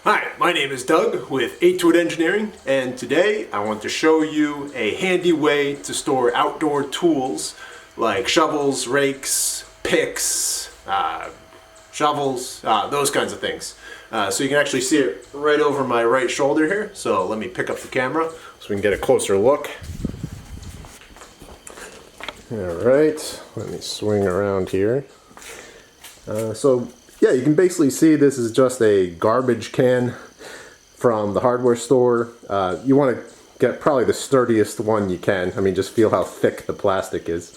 Hi, my name is Doug with Aytwit Engineering, and today I want to show you a handy way to store outdoor tools like shovels, rakes, picks, shovels, those kinds of things. So you can actually see it right over my right shoulder here. So let me pick up the camera so we can get a closer look. Alright, let me swing around here. Yeah, you can basically see this is just a garbage can from the hardware store. You want to get probably the sturdiest one you can. I mean, just feel how thick the plastic is.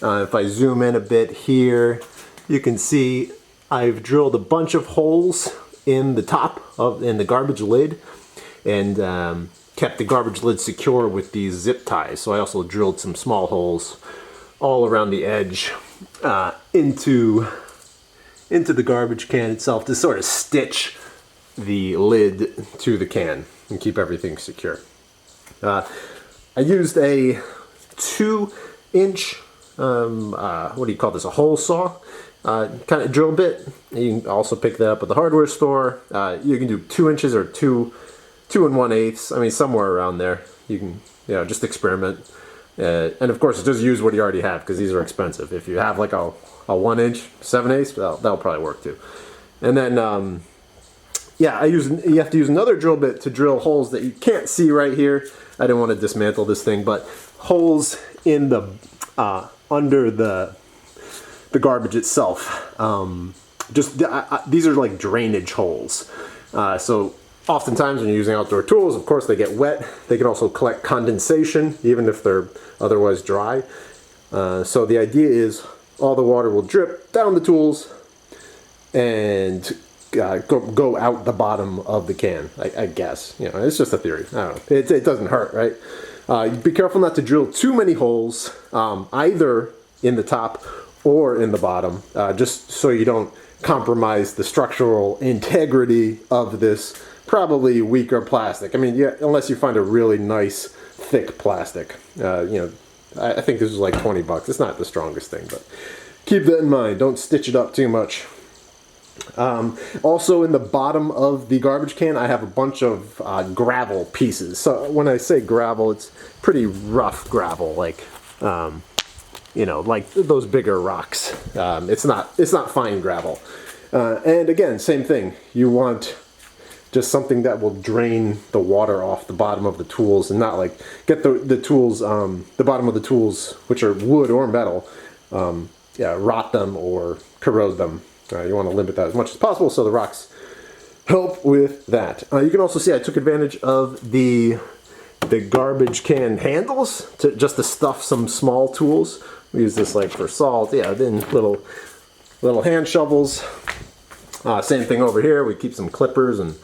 If I zoom in a bit here, you can see I've drilled a bunch of holes in the top in the garbage lid and kept the garbage lid secure with these zip ties. So I also drilled some small holes all around the edge into the garbage can itself to sort of stitch the lid to the can and keep everything secure. I used a 2-inch, what do you call this, a hole saw kind of drill bit. You can also pick that up at the hardware store. You can do 2 inches or 2 1/8. I mean, somewhere around there. You can, just experiment. And of course, just use what you already have because these are expensive. If you have like a 1-inch 7/8, that'll probably work too. And then, yeah, you have to use another drill bit to drill holes that you can't see right here. I didn't want to dismantle this thing, but holes in the under the garbage itself. These are like drainage holes. So oftentimes when you're using outdoor tools, of course, they get wet. They can also collect condensation, even if they're otherwise dry. So the idea is all the water will drip down the tools and go out the bottom of the can, I guess. It's just a theory. I don't know. It doesn't hurt, right? Be careful not to drill too many holes, either in the top or in the bottom, just so you don't compromise the structural integrity of this probably weaker plastic. I mean, yeah, unless you find a really nice thick plastic. I think this is like 20 bucks. It's not the strongest thing, but keep that in mind. Don't stitch it up too much. Also in the bottom of the garbage can, I have a bunch of gravel pieces. So when I say gravel, it's pretty rough gravel, like like those bigger rocks. It's not fine gravel. And again, same thing. You want just something that will drain the water off the bottom of the tools and not like get the tools, the bottom of the tools, which are wood or metal, rot them or corrode them. You want to limit that as much as possible, so the rocks help with that. You can also see I took advantage of the garbage can handles to stuff some small tools. We use this like for salt, then little hand shovels. Same thing over here. We keep some clippers and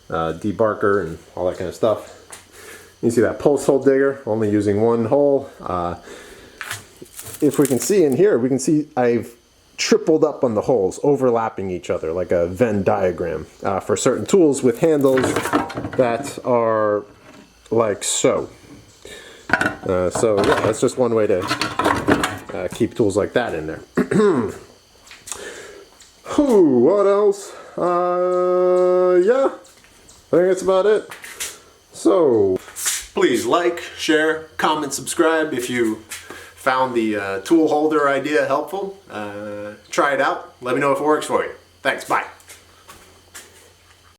debarker and all that kind of stuff. You see that post hole digger, only using one hole. If we can see in here, we can see I've tripled up on the holes, overlapping each other like a Venn diagram for certain tools with handles that are like so. So yeah, that's just one way to keep tools like that in there. What else? Yeah, I think that's about it. So please like, share, comment, subscribe if you found the tool holder idea helpful. Try it out. Let me know if it works for you. Thanks. Bye.